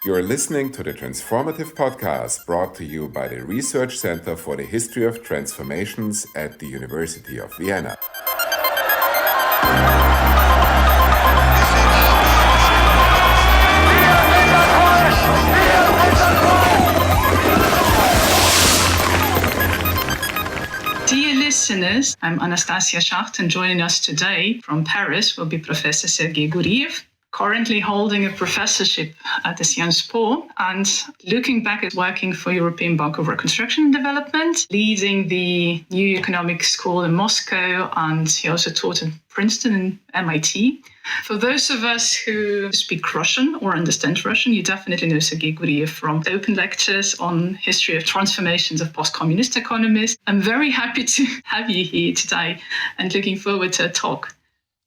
You're listening to the Transformative Podcast brought to you by the Research Center for the History of Transformations at the University of Vienna. Dear listeners, I'm Anastassiya Schacht, and joining us today from Paris will be Professor Sergei Guriev, currently holding a professorship at the SciencePo and looking back at working for European Bank of Reconstruction and Development, leading the New Economic School in Moscow, and he also taught at Princeton and MIT. For those of us who speak Russian or understand Russian, you definitely know Sergei Guriev from open lectures on history of transformations of post-communist economies. I'm very happy to have you here today and looking forward to a talk.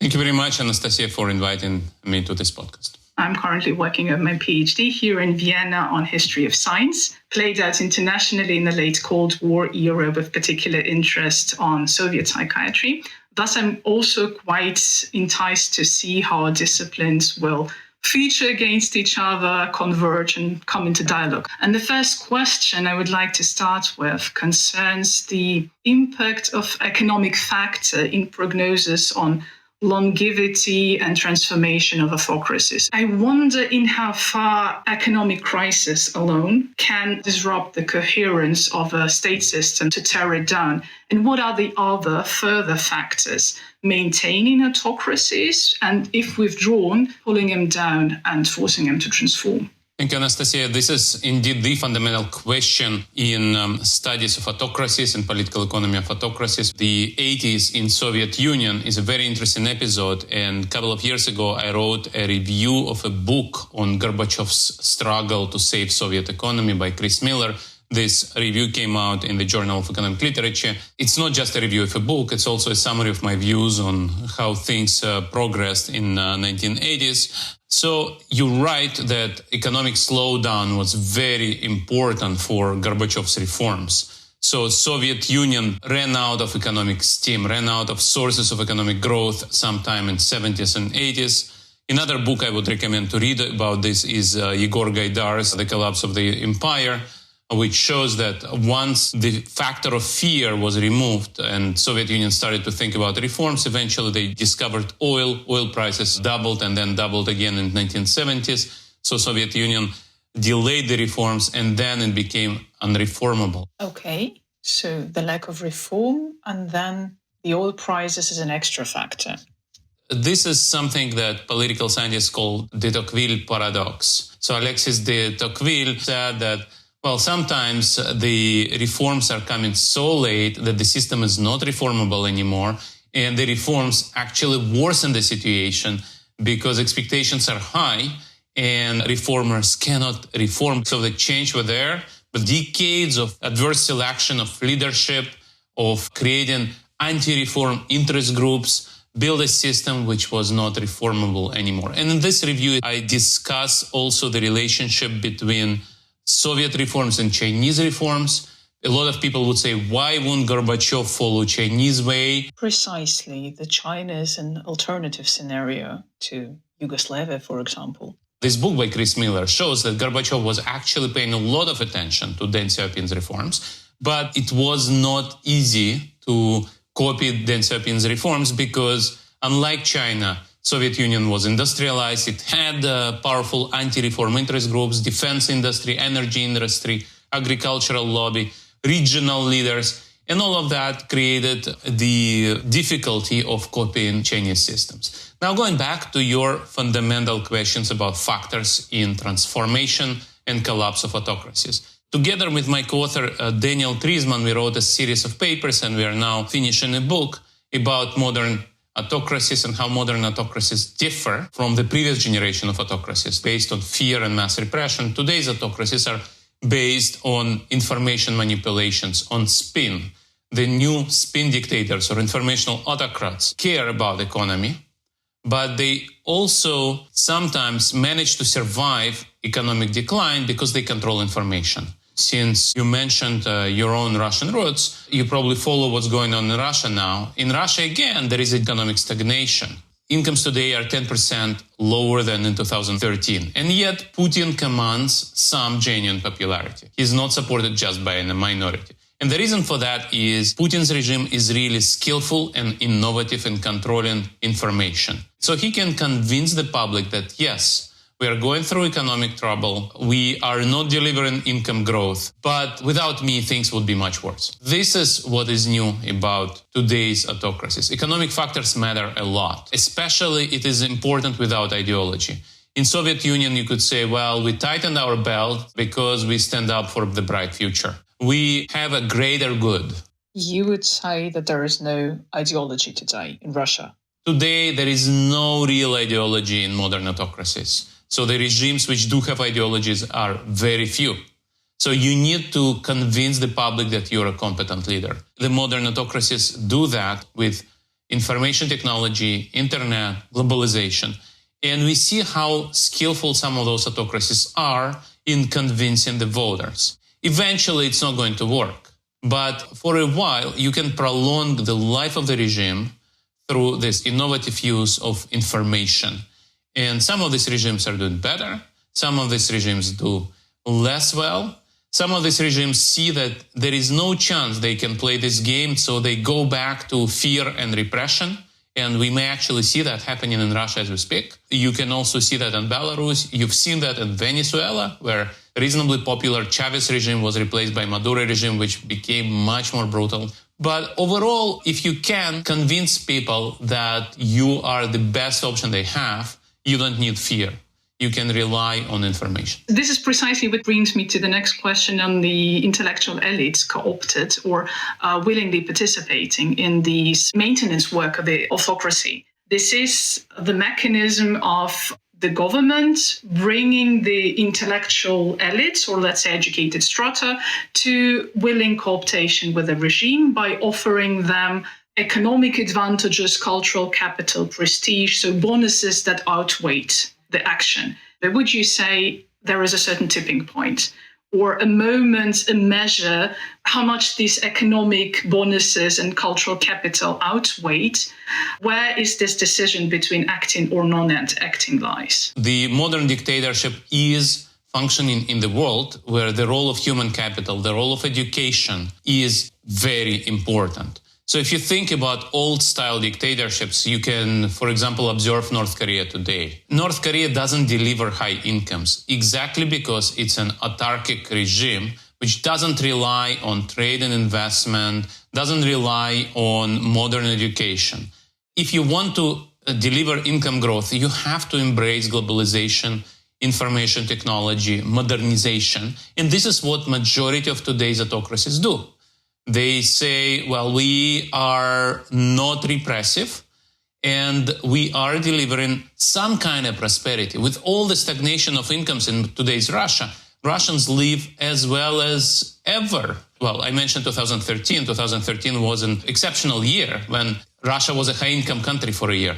Thank you very much, Anastassiya, for inviting me to this podcast. I'm currently working on my PhD here in Vienna on history of science, played out internationally in the late Cold War era with particular interest on Soviet psychiatry. Thus, I'm also quite enticed to see how our disciplines will feature against each other, converge, and come into dialogue. And the first question I would like to start with concerns the impact of economic factor in prognosis on longevity and transformation of autocracies. I wonder in how far economic crisis alone can disrupt the coherence of a state system to tear it down, and what are the other further factors maintaining autocracies, and if withdrawn, pulling them down and forcing them to transform. Thank you, Anastassiya. This is indeed the fundamental question in studies of autocracies and political economy of autocracies. The 80s in Soviet Union is a very interesting episode. And a couple of years ago, I wrote a review of a book on Gorbachev's struggle to save Soviet economy by Chris Miller. This review came out in the Journal of Economic Literature. It's not just a review of a book, it's also a summary of my views on how things progressed in 1980s. So you're right that economic slowdown was very important for Gorbachev's reforms. So Soviet Union ran out of economic steam, ran out of sources of economic growth sometime in 70s and 80s. Another book I would recommend to read about this is Igor Gaidar's The Collapse of the Empire, which shows that once the factor of fear was removed and Soviet Union started to think about reforms, eventually they discovered oil. Oil prices doubled and then doubled again in the 1970s. So Soviet Union delayed the reforms and then it became unreformable. Okay, so the lack of reform and then the oil prices is an extra factor. This is something that political scientists call de Tocqueville paradox. So Alexis de Tocqueville said that sometimes the reforms are coming so late that the system is not reformable anymore, and the reforms actually worsen the situation because expectations are high and reformers cannot reform. So the change were there, but decades of adverse selection of leadership, of creating anti-reform interest groups, build a system which was not reformable anymore. And in this review, I discuss also the relationship between Soviet reforms and Chinese reforms. A lot of people would say, why won't Gorbachev follow Chinese way? Precisely. The China is an alternative scenario to Yugoslavia, for example. This book by Chris Miller shows that Gorbachev was actually paying a lot of attention to Deng Xiaoping's reforms, but it was not easy to copy Deng Xiaoping's reforms because, unlike China, Soviet Union was industrialized. It had powerful anti-reform interest groups, defense industry, energy industry, agricultural lobby, regional leaders, and all of that created the difficulty of copying Chinese systems. Now, going back to your fundamental questions about factors in transformation and collapse of autocracies. Together with my co-author Daniel Kriesman, we wrote a series of papers, and we are now finishing a book about modern autocracies and how modern autocracies differ from the previous generation of autocracies based on fear and mass repression. Today's autocracies are based on information manipulations, on spin. The new spin dictators or informational autocrats care about the economy, but they also sometimes manage to survive economic decline because they control information. Since you mentioned your own Russian roots, you probably follow what's going on in Russia now. In Russia, again, there is economic stagnation. Incomes today are 10% lower than in 2013. And yet Putin commands some genuine popularity. He's not supported just by a minority. And the reason for that is Putin's regime is really skillful and innovative in controlling information. So he can convince the public that, yes, we are going through economic trouble. We are not delivering income growth. But without me, things would be much worse. This is what is new about today's autocracies. Economic factors matter a lot. Especially it is important without ideology. In Soviet Union, you could say, well, we tightened our belt because we stand up for the bright future. We have a greater good. You would say that there is no ideology today in Russia. Today, there is no real ideology in modern autocracies. So the regimes which do have ideologies are very few. So you need to convince the public that you're a competent leader. The modern autocracies do that with information technology, internet, globalization. And we see how skillful some of those autocracies are in convincing the voters. Eventually, it's not going to work. But for a while, you can prolong the life of the regime through this innovative use of information. And some of these regimes are doing better. Some of these regimes do less well. Some of these regimes see that there is no chance they can play this game, so they go back to fear and repression. And we may actually see that happening in Russia as we speak. You can also see that in Belarus. You've seen that in Venezuela, where reasonably popular Chavez regime was replaced by Maduro regime, which became much more brutal. But overall, if you can convince people that you are the best option they have, you don't need fear. You can rely on information. This is precisely what brings me to the next question on the intellectual elites co-opted or willingly participating in the maintenance work of the autocracy. This is the mechanism of the government bringing the intellectual elites, or let's say educated strata, to willing cooptation with the regime by offering them economic advantages, cultural capital, prestige, so bonuses that outweigh the action. But would you say there is a certain tipping point or a moment, a measure, how much these economic bonuses and cultural capital outweigh? Where is this decision between acting or non-acting lies? The modern dictatorship is functioning in the world where the role of human capital, the role of education is very important. So if you think about old-style dictatorships, you can, for example, observe North Korea today. North Korea doesn't deliver high incomes exactly because it's an autarkic regime which doesn't rely on trade and investment, doesn't rely on modern education. If you want to deliver income growth, you have to embrace globalization, information technology, modernization. And this is what majority of today's autocracies do. They say, well, we are not repressive and we are delivering some kind of prosperity. With all the stagnation of incomes in today's Russia, Russians live as well as ever. Well, I mentioned 2013. 2013 was an exceptional year when Russia was a high-income country for a year.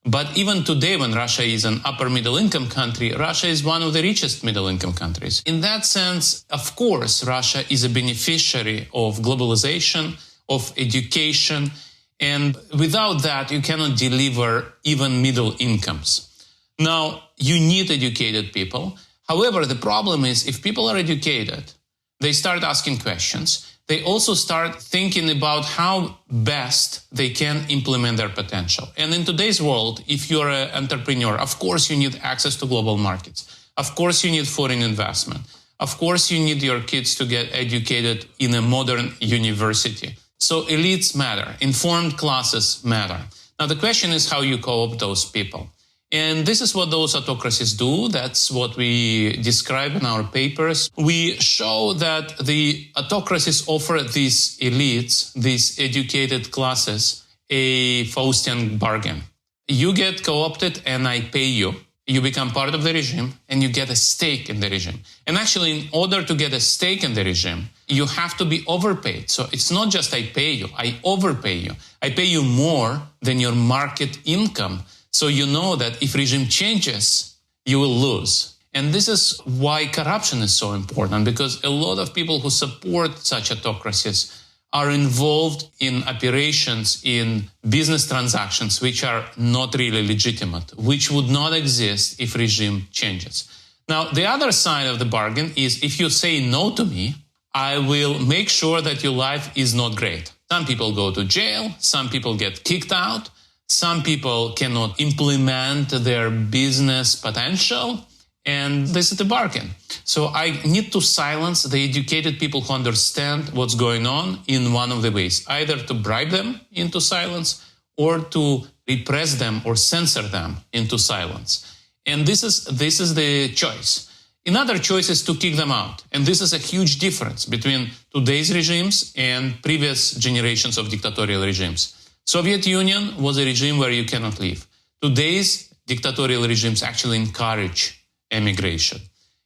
But even today, when Russia is an upper middle-income country, Russia is one of the richest middle-income countries. In that sense, of course, Russia is a beneficiary of globalization, of education, and without that, you cannot deliver even middle incomes. Now, you need educated people. However, the problem is if people are educated, they start asking questions. They also start thinking about how best they can implement their potential. And in today's world, if you're an entrepreneur, of course you need access to global markets. Of course you need foreign investment. Of course you need your kids to get educated in a modern university. So elites matter. Informed classes matter. Now the question is how you co-opt those people. And this is what those autocracies do. That's what we describe in our papers. We show that the autocracies offer these elites, these educated classes, a Faustian bargain. You get co-opted and I pay you. You become part of the regime and you get a stake in the regime. And actually, in order to get a stake in the regime, you have to be overpaid. So it's not just I pay you, I overpay you. I pay you more than your market income. So you know that if regime changes, you will lose. And this is why corruption is so important, because a lot of people who support such autocracies are involved in operations, in business transactions, which are not really legitimate, which would not exist if regime changes. Now, the other side of the bargain is if you say no to me, I will make sure that your life is not great. Some people go to jail, some people get kicked out, some people cannot implement their business potential, and this is the bargain. So I need to silence the educated people who understand what's going on in one of the ways, either to bribe them into silence or to repress them or censor them into silence. And this is the choice. Another choice is to kick them out. And this is a huge difference between today's regimes and previous generations of dictatorial regimes. Soviet Union was a regime where you cannot leave. Today's dictatorial regimes actually encourage emigration.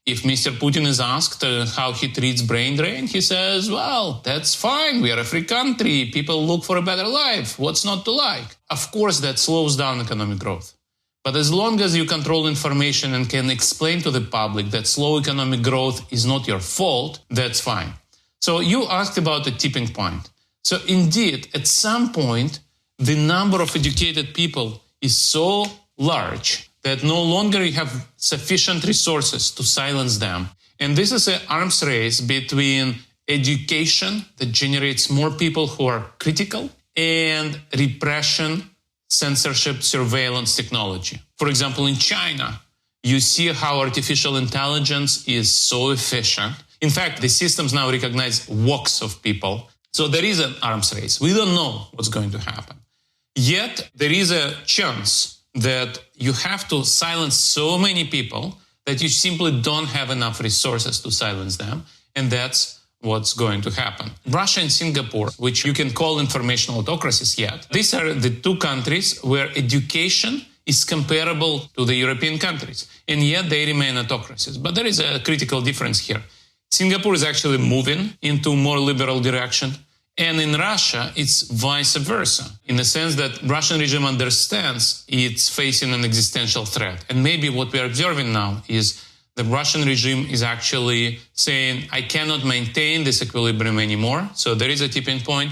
If Mr. Putin is asked how he treats brain drain, he says, well, that's fine. We are a free country. People look for a better life. What's not to like? Of course, that slows down economic growth. But as long as you control information and can explain to the public that slow economic growth is not your fault, that's fine. So you asked about the tipping point. So indeed, at some point, the number of educated people is so large that no longer you have sufficient resources to silence them. And this is an arms race between education that generates more people who are critical and repression, censorship, surveillance technology. For example, in China, you see how artificial intelligence is so efficient. In fact, the systems now recognize walks of people. So there is an arms race. We don't know what's going to happen. Yet there is a chance that you have to silence so many people that you simply don't have enough resources to silence them. And that's what's going to happen. Russia and Singapore, which you can call informational autocracies yet, these are the two countries where education is comparable to the European countries. And yet they remain autocracies. But there is a critical difference here. Singapore is actually moving into a more liberal direction. And in Russia, it's vice versa, in the sense that Russian regime understands it's facing an existential threat. And maybe what we are observing now is the Russian regime is actually saying, I cannot maintain this equilibrium anymore. So there is a tipping point.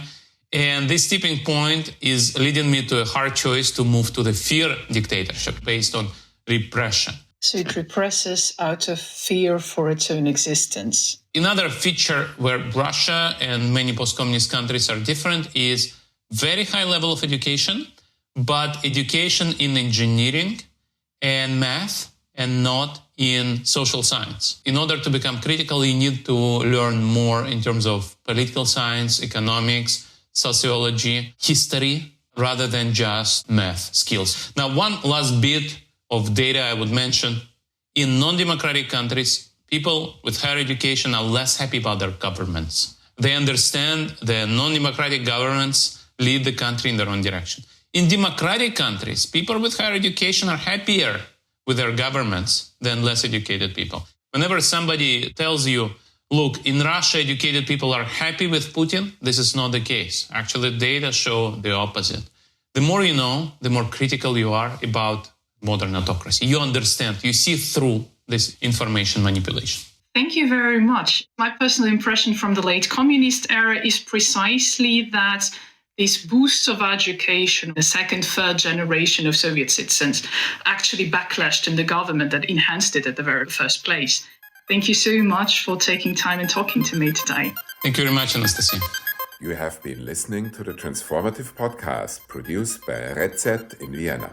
And this tipping point is leading me to a hard choice to move to the fear dictatorship based on repression. So it represses out of fear for its own existence. Another feature where Russia and many post-communist countries are different is very high level of education, but education in engineering and math and not in social science. In order to become critical, you need to learn more in terms of political science, economics, sociology, history, rather than just math skills. Now, one last bit of data I would mention. In non-democratic countries, people with higher education are less happy about their governments. They understand that non-democratic governments lead the country in their own direction. In democratic countries, people with higher education are happier with their governments than less educated people. Whenever somebody tells you, look, in Russia, educated people are happy with Putin, this is not the case. Actually, data show the opposite. The more you know, the more critical you are about modern autocracy. You understand, you see through this information manipulation. Thank you very much. My personal impression from the late communist era is precisely that these boosts of education, the second, third generation of Soviet citizens, actually backlashed in the government that enhanced it at the very first place. Thank you so much for taking time and talking to me today. Thank you very much, Anastassiya. You have been listening to the Transformative Podcast produced by RECET in Vienna.